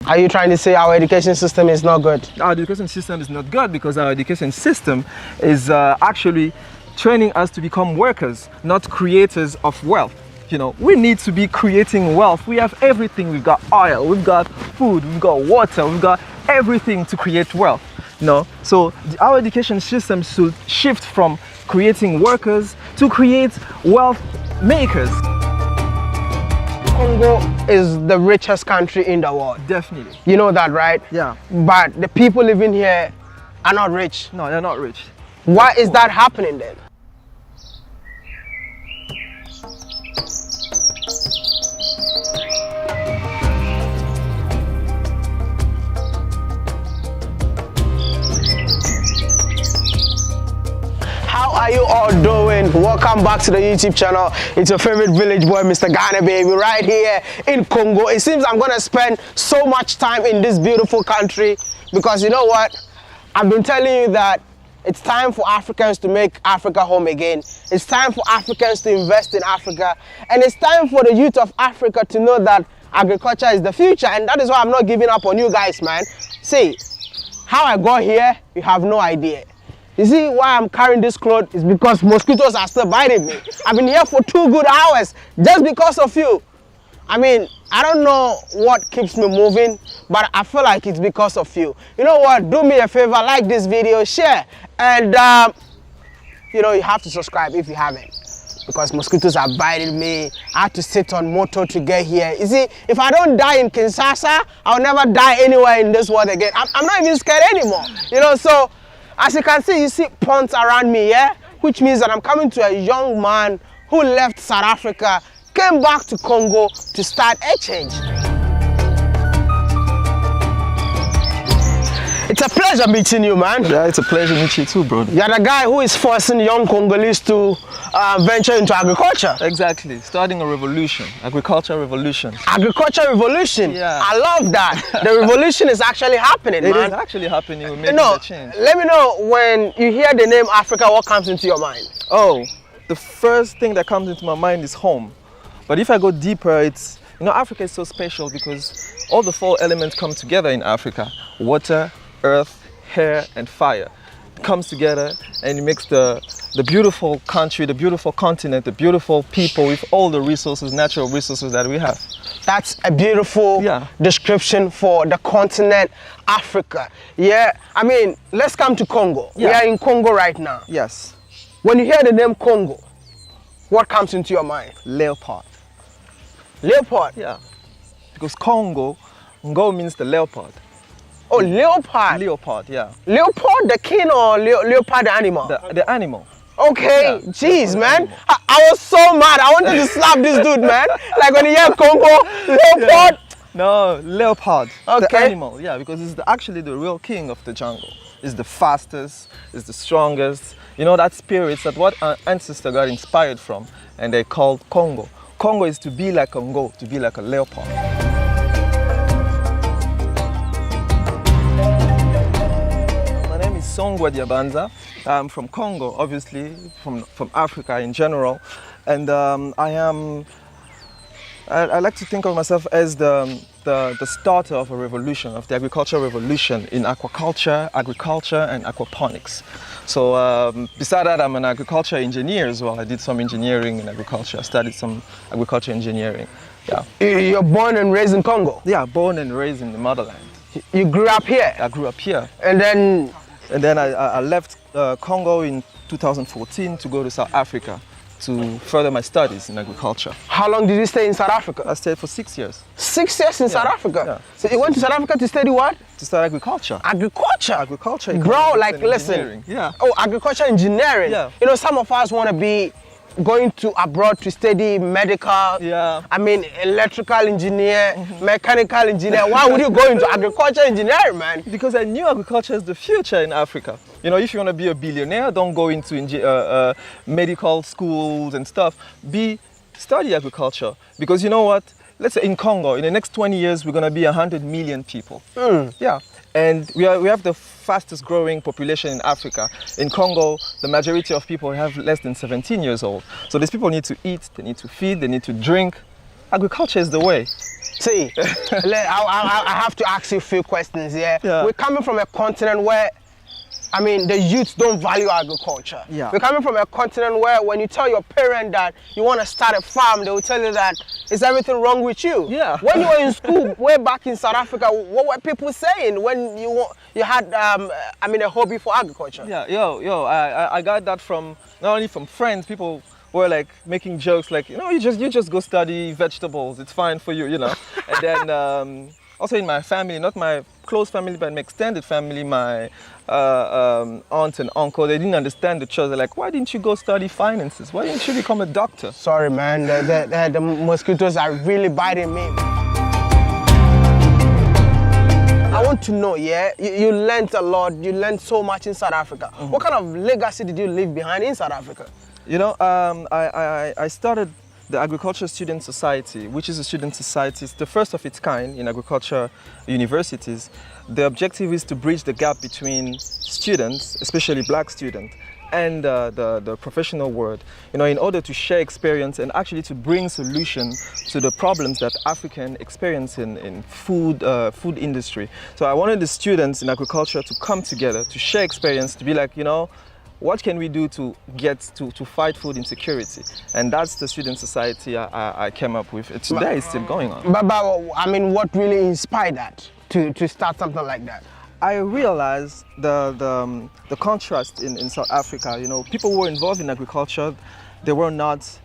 Are you trying to say our education system is not good? Our education system is not good because our education system is actually training us to become workers, not creators of wealth. You know, we need to be creating wealth. We have everything. We've got oil, we've got food, we've got water, we've got everything to create wealth. You know, so our education system should shift from creating workers to create wealth makers. Congo is the richest country in the world. Definitely. You know that, right? Yeah. But the people living here are not rich. No, they're not rich. Why is that happening then? How are you all doing? Welcome back to the YouTube channel. It's your favorite village boy, Mr. Ghana baby, right here in Congo. It seems I'm gonna spend so much time in this beautiful country because you know what? I've been telling you that it's time for Africans to make Africa home again. It's time for Africans to invest in Africa. And it's time for the youth of Africa to know that agriculture is the future. And that is why I'm not giving up on you guys, man. See, how I got here, you have no idea. You see why I'm carrying this cloth is because mosquitoes are still biting me. I've been here for 2 good hours just because of you. I mean, I don't know what keeps me moving, but I feel like it's because of you. You know what? Do me a favor, like this video, share, and you know, you have to subscribe if you haven't, because mosquitoes are biting me. I had to sit on motor to get here. You see, if I don't die in Kinshasa, I'll never die anywhere in this world again. I'm not even scared anymore. You know, so as you can see, you see ponds around me, yeah? Which means that I'm coming to a young man who left South Africa, came back to Congo to start a change. It's a pleasure meeting you, man. Yeah, it's a pleasure meeting you too, bro. You're the guy who is forcing young Congolese to venture into agriculture. Exactly, starting a revolution, agriculture revolution. Agriculture revolution? Yeah. I love that. The revolution is actually happening, man. It is actually happening, we're making a change. Let me know, when you hear the name Africa, what comes into your mind? Oh, the first thing that comes into my mind is home. But if I go deeper, it's, you know, Africa is so special because all the 4 elements come together in Africa. Water, earth, air, and fire. It comes together and it makes the beautiful country, the beautiful continent, the beautiful people with all the resources, natural resources that we have. That's a beautiful description for the continent Africa. Yeah, I mean, let's come to Congo. Yeah. We are in Congo right now. Yes. When you hear the name Congo, what comes into your mind? Leopard. Leopard? Yeah. Because Congo, Ngo means the leopard. Oh, leopard. Leopard, yeah. Leopard the king or leopard the animal? The animal. Okay, Yeah, jeez, man. animal. I was so mad. I wanted to slap this dude, man. Like when you hear Congo, leopard. Yeah. No, leopard. Okay. The animal, yeah, because it's actually the real king of the jungle. It's the fastest, it's the strongest. You know, that spirit, that what our ancestor got inspired from, and they called Congo. Congo is to be like a Ngo, to be like a leopard. Songwa Diabanza. I'm from Congo, obviously, from Africa in general, and I like to think of myself as the starter of a revolution, of the agricultural revolution in aquaculture, agriculture, and aquaponics. So beside that, I'm an agriculture engineer as well. I did some engineering in agriculture. I studied some agriculture engineering. Yeah. You're born and raised in Congo? Yeah, born and raised in the motherland. You grew up here? I grew up here. And then I left Congo in 2014 to go to South Africa to further my studies in agriculture. How long did you stay in South Africa? I stayed for 6 years. 6 years in South Africa? Yeah. So you went to South Africa to study what? To study agriculture. Agriculture? Agriculture. Bro, like listen. Yeah. Oh, agriculture engineering. Yeah. You know, some of us want to be going to abroad to study medical, I mean electrical engineer, mechanical engineer. Why would you go into agriculture engineering, man? Because I knew agriculture is the future in Africa. You know, if you want to be a billionaire, don't go into medical schools and stuff. Study agriculture. Because you know what? Let's say in Congo, in the next 20 years, we're going to be 100 million people. Yeah. And we have the fastest growing population in Africa. In Congo, the majority of people have less than 17 years old. So these people need to eat, they need to feed, they need to drink. Agriculture is the way. See, I have to ask you a few questions here. Yeah. We're coming from a continent where, I mean, the youth don't value agriculture. Yeah. We're coming from a continent where when you tell your parent that you want to start a farm, they will tell you that is everything wrong with you. Yeah. When you were in school, way back in South Africa, what were people saying when you had, I mean, a hobby for agriculture? Yeah, I got that from, not only from friends, people were like making jokes like, you know, you just go study vegetables, it's fine for you, you know. And then also in my family, not my close family, but my extended family, my aunt and uncle, they didn't understand the choice. They're like, why didn't you go study finances? Why didn't you become a doctor? Sorry, man, the mosquitoes are really biting me. I want to know, yeah, you learned a lot, you learned so much in South Africa. Mm-hmm. What kind of legacy did you leave behind in South Africa? You know, I started the Agriculture Student Society, which is a student society. It's the first of its kind in agriculture universities. The objective is to bridge the gap between students, especially black students, and the professional world, you know, in order to share experience and actually to bring solutions to the problems that African experience in food industry. So I wanted the students in agriculture to come together, to share experience, to be like, you know, what can we do to get to fight food insecurity? And that's the student society I came up with. Today it's still going on. But I mean, what really inspired that to start something like that? I realized the contrast in South Africa. You know, people who were involved in agriculture, they were not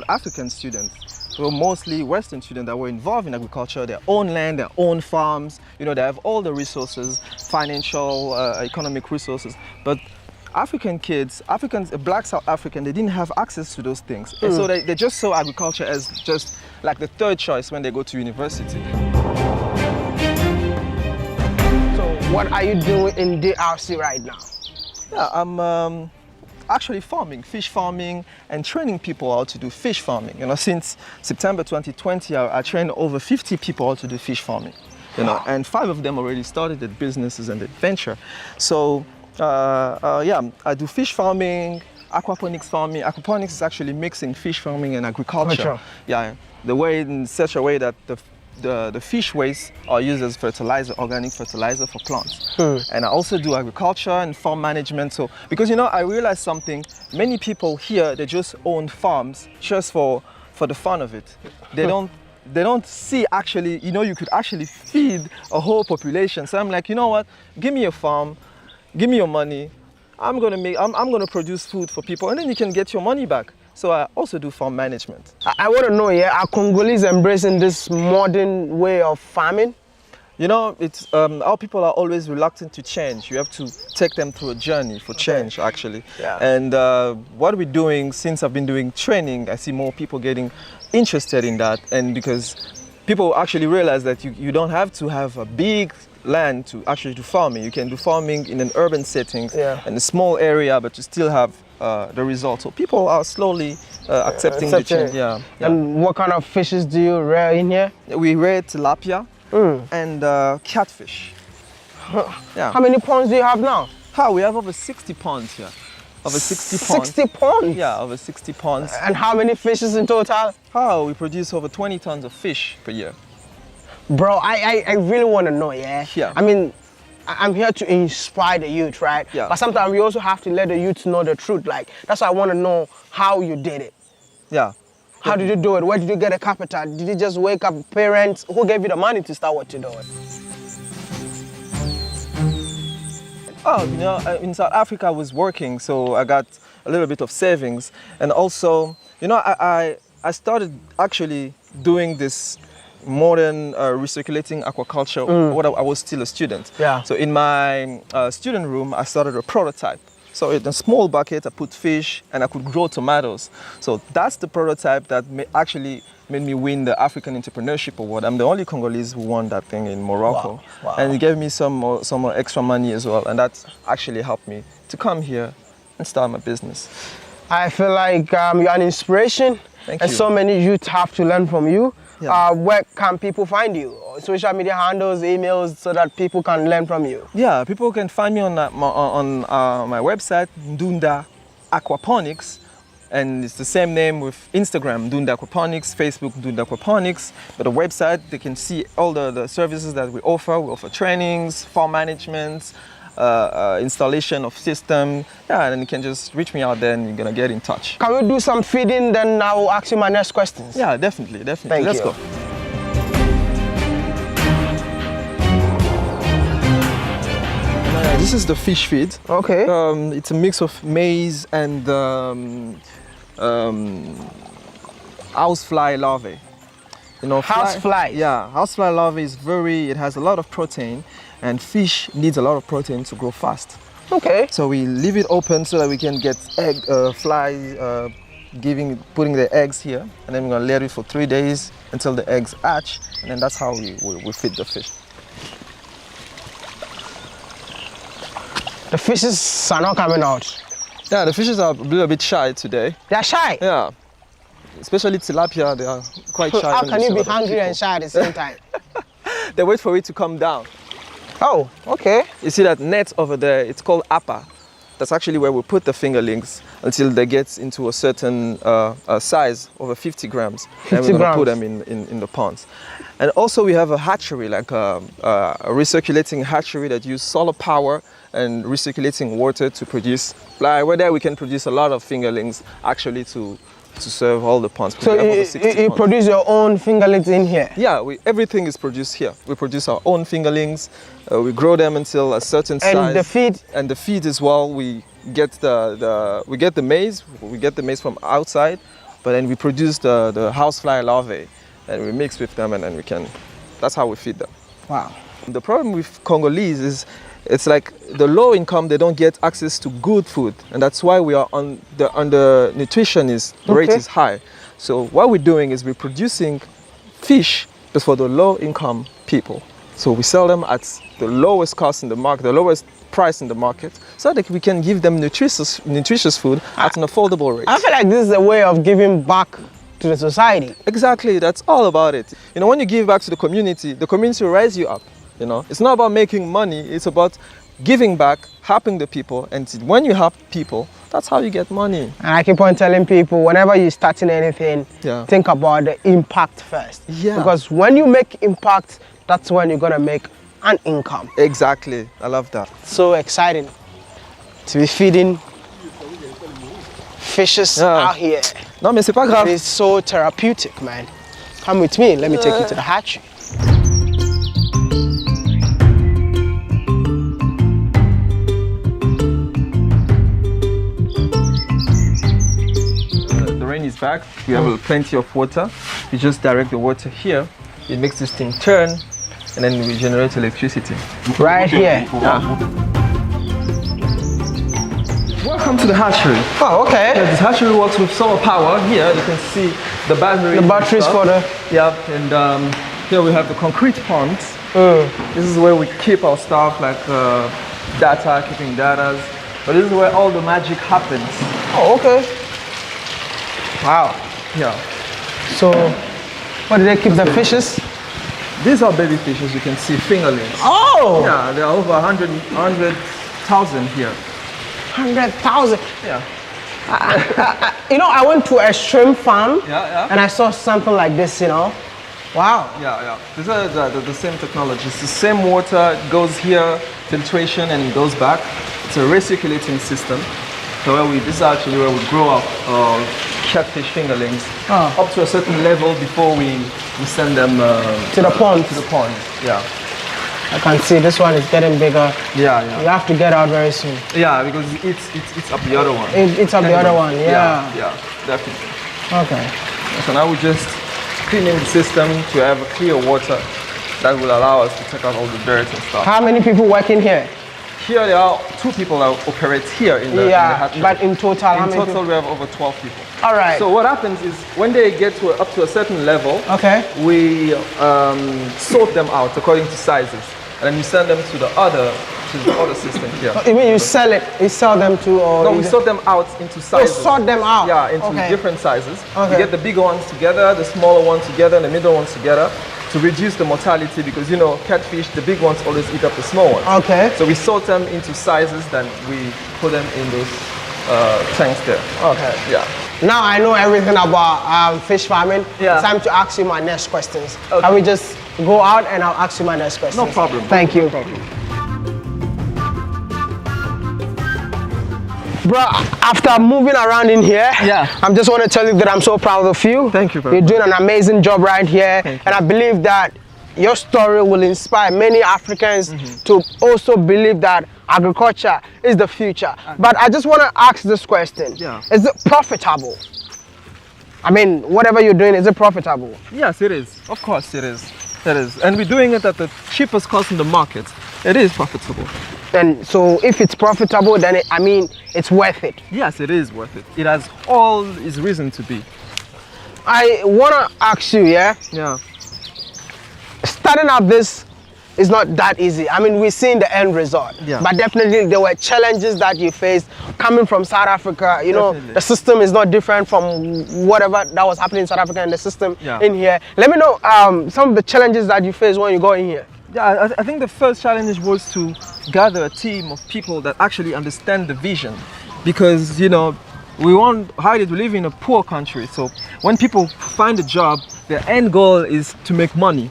African students. They were mostly Western students that were involved in agriculture, their own land, their own farms. You know, they have all the resources, financial, economic resources. But African kids, black South African, they didn't have access to those things. And so they just saw agriculture as just like the third choice when they go to university. So what are you doing in DRC right now? Yeah, I'm actually fish farming, and training people how to do fish farming. You know, since September 2020, I trained over 50 people how to do fish farming. You know, and 5 of them already started their businesses and adventure. So, yeah, I do fish farming, aquaponics farming. Aquaponics is actually mixing fish farming and agriculture. Yeah, the way in such a way that the fish waste are used as fertilizer, organic fertilizer for plants. And I also do agriculture and farm management. So, because you know, I realized something, many people here, they just own farms just for the fun of it. They don't see actually, you know, you could actually feed a whole population. So I'm like, you know what, give me a farm, give me your money, I'm gonna produce food for people, and then you can get your money back. So I also do farm management. I want to know, yeah, are Congolese embracing this modern way of farming? You know, it's our people are always reluctant to change. You have to take them through a journey for change, actually. Yeah. And what we're doing, since I've been doing training, I see more people getting interested in that. And because people actually realize that you don't have to have a big land to actually do farming. You can do farming in an urban setting, in a small area, but you still have the results. So people are slowly accepting the change. Yeah. And what kind of fishes do you rear in here? We rear tilapia and catfish. Yeah. How many ponds do you have now? We have over 60 ponds here. Over 60 ponds. 60 ponds? Yeah, over 60 ponds. And how many fishes in total? We produce over 20 tons of fish per year. Bro, I really want to know, yeah? I mean, I'm here to inspire the youth, right? Yeah. But sometimes we also have to let the youth know the truth. Like, that's why I want to know how you did it. Yeah. How did you do it? Where did you get the capital? Did you just wake up parents? Who gave you the money to start what you're doing? You know, in South Africa I was working, so I got a little bit of savings. And also, you know, I started actually doing this modern recirculating aquaculture when I was still a student. Yeah. So in my student room, I started a prototype. So in a small bucket, I put fish and I could grow tomatoes. So that's the prototype that actually made me win the African Entrepreneurship Award. I'm the only Congolese who won that thing in Morocco. Wow. And it gave me some more extra money as well. And that actually helped me to come here and start my business. I feel like you're an inspiration. Thank you. And so many youth have to learn from you. Yeah. Where can people find you? Social media handles, emails, so that people can learn from you? Yeah, people can find me on my website, Ndunda Aquaponics, And it's the same name with Instagram, Dunda Aquaponics, Facebook, Dunda Aquaponics. But the website, they can see all the services that we offer. We offer trainings, farm management, installation of system. Yeah, and you can just reach me out there and you're gonna get in touch. Can we do some feeding? Then I will ask you my next questions. Yeah, definitely. Thank Let's you. go. This is the fish feed. Okay. It's a mix of maize and housefly larvae. You know, Housefly? Yeah, housefly larvae it has a lot of protein, and fish needs a lot of protein to grow fast. Okay. So we leave it open so that we can get flies putting the eggs here, and then we're gonna let it for 3 days until the eggs hatch, and then that's how we feed the fish. The fishes are not coming out. Yeah, the fishes are a little bit shy today. They're shy. Yeah, especially tilapia, they are quite shy. How when can they you see be other hungry people. and shy at the same time? They wait for it to come down. Oh, okay. You see that net over there, it's called appa. That's actually where we put the fingerlings until they get into a certain size, over 50 grams. 50 and we're gonna put grams. them in the ponds. And also we have a hatchery, like a recirculating hatchery that uses solar power and recirculating water to produce, like where there we can produce a lot of fingerlings actually to serve all the ponds. So We have over 60 you ponds. produce your own fingerlings in here? Yeah, everything is produced here. We produce our own fingerlings. We grow them until a certain size. And the feed? And the feed as well. We get the maize. We get the maize from outside, but then we produce the housefly larvae, and we mix with them, and then that's how we feed them. Wow. The problem with Congolese is it's like the low income, they don't get access to good food, and that's why we are on the nutrition rate is high. So what we're doing is we're producing fish, but for the low income people. So we sell them at the lowest cost in the market, the lowest price in the market, so that we can give them nutritious food at an affordable rate. I feel like this is a way of giving back to the society. Exactly, that's all about it. You know, when you give back to the community will rise you up. You know, it's not about making money, it's about giving back, helping the people, and when you help people, that's how you get money. And I keep on telling people, whenever you're starting anything, think about the impact first. Yeah. Because when you make impact, that's when you're gonna make an income. Exactly, I love that. So exciting to be feeding fishes out here. Non, mais c'est pas grave. It's so therapeutic, man. Come with me, let me take you to the hatchery. The rain is back. We have plenty of water. We just direct the water here. It makes this thing turn, and then we generate electricity. Right here. Welcome to the hatchery. Oh, okay. This hatchery works with solar power. Here you can see the batteries. The batteries for the... Yeah, and here we have the concrete ponds. This is where we keep our stuff, like data, keeping data. But this is where all the magic happens. Oh, okay. Wow. Yeah. So, where do they keep the fishes? These are baby fish, as you can see, fingerlings. Oh! Yeah, there are over 100,000 here. 100,000. Yeah. You know, I went to a shrimp farm Yeah. and I saw something like this, you know. Wow. Yeah. These are the same technology. It's the same water, it goes here, filtration, and it goes back. It's a recirculating system. So this is actually where we grow up catfish fingerlings up to a certain level before we send them to the pond. To the pond, yeah. I can see this one is getting bigger. Yeah. You have to get out very soon. Yeah, because it's up the other one. It's up the other one, yeah. Yeah, definitely. Okay. So now we're just cleaning the system to have clear water that will allow us to take out all the dirt and stuff. How many people working here? Here there are 2 people that operate here in the hatchery. But in total, how many total people? we have over 12 people. All right. So what happens is when they get up to a certain level, we sort them out according to sizes, and then we send them to the other system here. You mean you sell it? You sell them to? Or no, we sort them out into sizes. Oh, sort them out. Yeah, into different sizes. Okay. We get the bigger ones together, the smaller ones together, and the middle ones together to reduce the mortality, because you know catfish, the big ones always eat up the small ones. Okay. So we sort them into sizes, then we put them in those tanks there. Okay. Yeah. now I know everything about fish farming. Yeah. Time to ask you my next questions. Okay. Can we just go out and I'll ask you my next questions? No problem. Thank you. No problem. Bro, after moving around in here, Yeah. I just want to tell you that I'm so proud of you. Thank you very You're doing an amazing job right here. Thank you. And I believe that your story will inspire many Africans to also believe that agriculture is the future. But I just want to ask this question. Yeah. Is it profitable? I mean, whatever you're doing, is it profitable? Yes, it is. Of course it is. It is. And we're doing it at the cheapest cost in the market. It is profitable. And so if it's profitable, then I mean, it's worth it. Yes, it is worth it. It has all its reason to be. I want to ask you, yeah? Yeah. Starting up this is not that easy. I mean, we're seeing the end result. Yeah. But definitely there were challenges that you faced coming from South Africa. You know, Definitely. the system is not different from whatever that was happening in South Africa and the system Yeah. in here. Let me know some of the challenges that you faced when you got in here. Yeah, I think the first challenge was to gather a team of people that actually understand the vision, because we live in a poor country. So when people find a job, their end goal is to make money,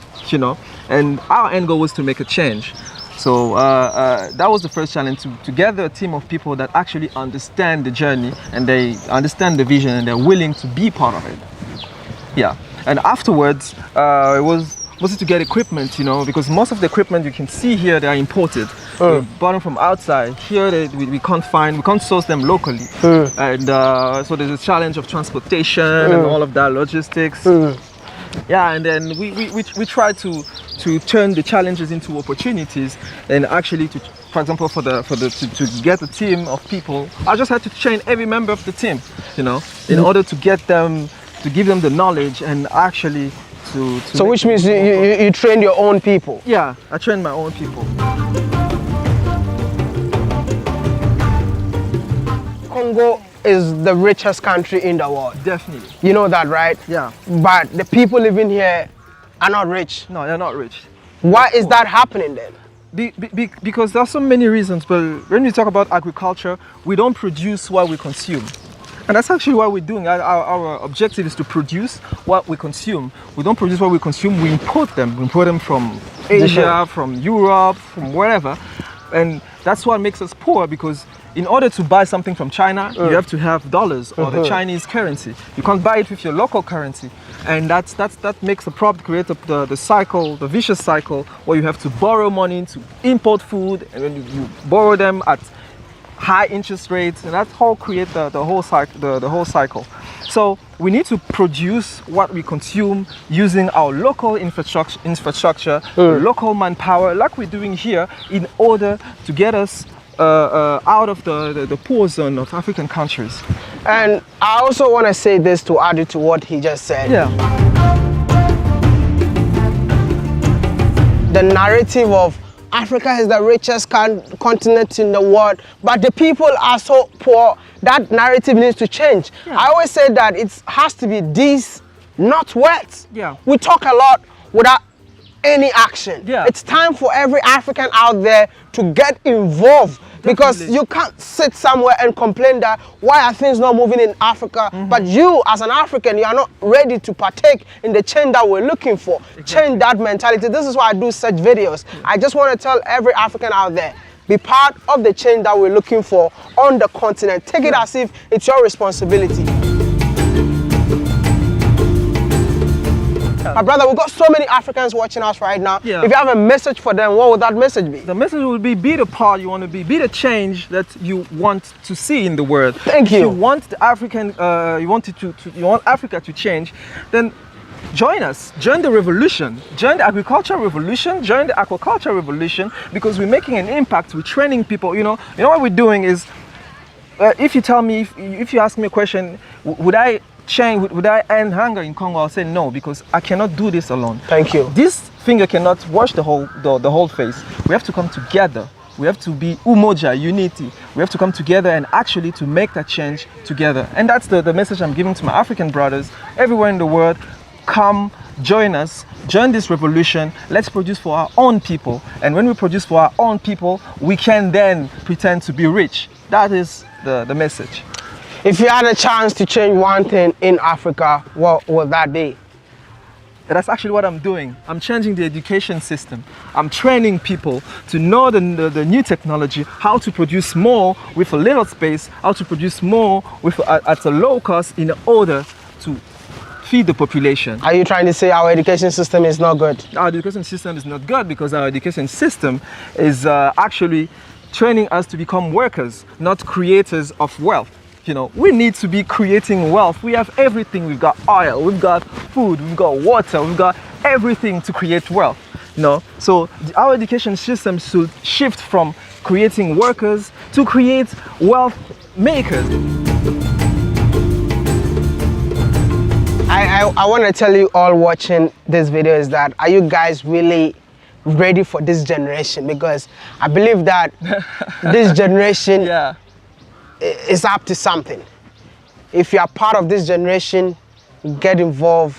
and our end goal was to make a change. So that was the first challenge, to gather a team of people that actually understand the journey and they understand the vision and they're willing to be part of it. Yeah, and afterwards it was mostly to get equipment, because most of the equipment you can see here, they are imported. We bought them from outside. Here we can't source them locally. And so there's a challenge of transportation and all of that, logistics. Yeah, and then we try to turn the challenges into opportunities, and actually for example, to get a team of people, I just had to train every member of the team, in order to give them the knowledge and actually to So which means you trained your own people? Yeah, I trained my own people. Congo is the richest country in the world. Definitely. You know that, right? Yeah. But the people living here are not rich. No, they're not rich. Why is that happening then? Because there are so many reasons, but when we talk about agriculture, we don't produce what we consume. And that's actually what we're doing. Our objective is to produce what we consume. We don't produce what we consume, we import them. We import them from Asia, from Europe, from wherever. And that's what makes us poor, because in order to buy something from China, you have to have dollars or the Chinese currency. You can't buy it with your local currency. And that makes the problem, create the cycle, the vicious cycle, where you have to borrow money to import food, and then you borrow them at high interest rates, and that's how create the whole cycle. So we need to produce what we consume using our local infrastructure, local manpower, like we're doing here, in order to get us out of the poor zone of African countries. And I also want to say this to add to what he just said. Yeah. The narrative of Africa is the richest continent in the world, but the people are so poor. That narrative needs to change. Yeah. I always say that it has to be this, not words. Yeah. We talk a lot without any action. Yeah. It's time for every African out there to get involved. Because Definitely. you can't sit somewhere and complain that why are things not moving in Africa, but you as an African, you are not ready to partake in the change that we're looking for. Exactly. Change that mentality. This is why I do such videos. I just want to tell every African out there, be part of the change that we're looking for on the continent. Take it as if it's your responsibility. My brother, we've got so many Africans watching us right now. Yeah. If you have a message for them, what would that message be? The message would be the part you want to be the change that you want to see in the world. Thank you. If you want the African, you want Africa to change, then join us. Join the revolution. Join the agricultural revolution. Join the aquaculture revolution, because we're making an impact. We're training people. You know what we're doing is, if you tell me, if you ask me a question, would I end hunger in Congo? I'll say no, because I cannot do this alone. Thank you. This finger cannot wash the whole face. We have to come together. We have to be umoja, unity. We have to come together and actually to make that change together. And that's the message I'm giving to my African brothers everywhere in the world. Come, join us, join this revolution. Let's produce for our own people. And when we produce for our own people, we can then pretend to be rich. That is the message. If you had a chance to change one thing in Africa, what would that be? That's actually what I'm doing. I'm changing the education system. I'm training people to know the new technology, how to produce more with a little space, how to produce more with at a low cost in order to feed the population. Are you trying to say our education system is not good? Our education system is not good because our education system is actually training us to become workers, not creators of wealth. You know, we need to be creating wealth. We have everything. We've got oil, we've got food, we've got water, we've got everything to create wealth. You know, so our education system should shift from creating workers to create wealth makers. I want to tell you all watching this video is that, are you guys really ready for this generation? Because I believe that this generation is up to something. If you are part of this generation, get involved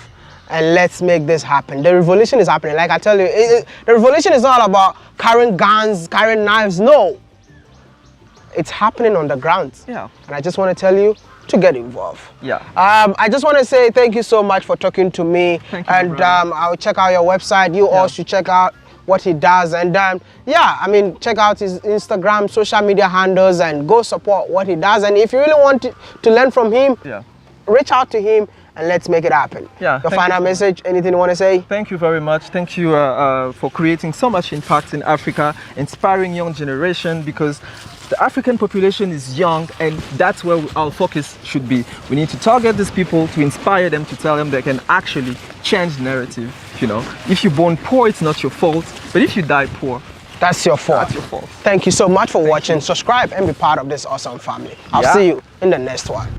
and let's make this happen. The revolution is happening. Like I tell you, the revolution is not about carrying guns, carrying knives. No, it's happening on the ground. Yeah. And I just want to tell you to get involved. Yeah. I just want to say thank you so much for talking to me. Thank you, and I'll check out your website. You all should check out what he does, and yeah, I mean, check out his Instagram, social media handles, and go support what he does. And if you really want to learn from him, reach out to him and let's make it happen. Yeah. Your final message, anything you want to say? Thank you very much. Thank you for creating so much impact in Africa, inspiring young generation, because the African population is young and that's where our focus should be. We need to target these people to inspire them, to tell them they can actually change narrative. You know, if you're born poor, it's not your fault, but if you die poor, that's your fault. That's your fault. Thank you so much for watching. Subscribe and be part of this awesome family. I'll see you in the next one.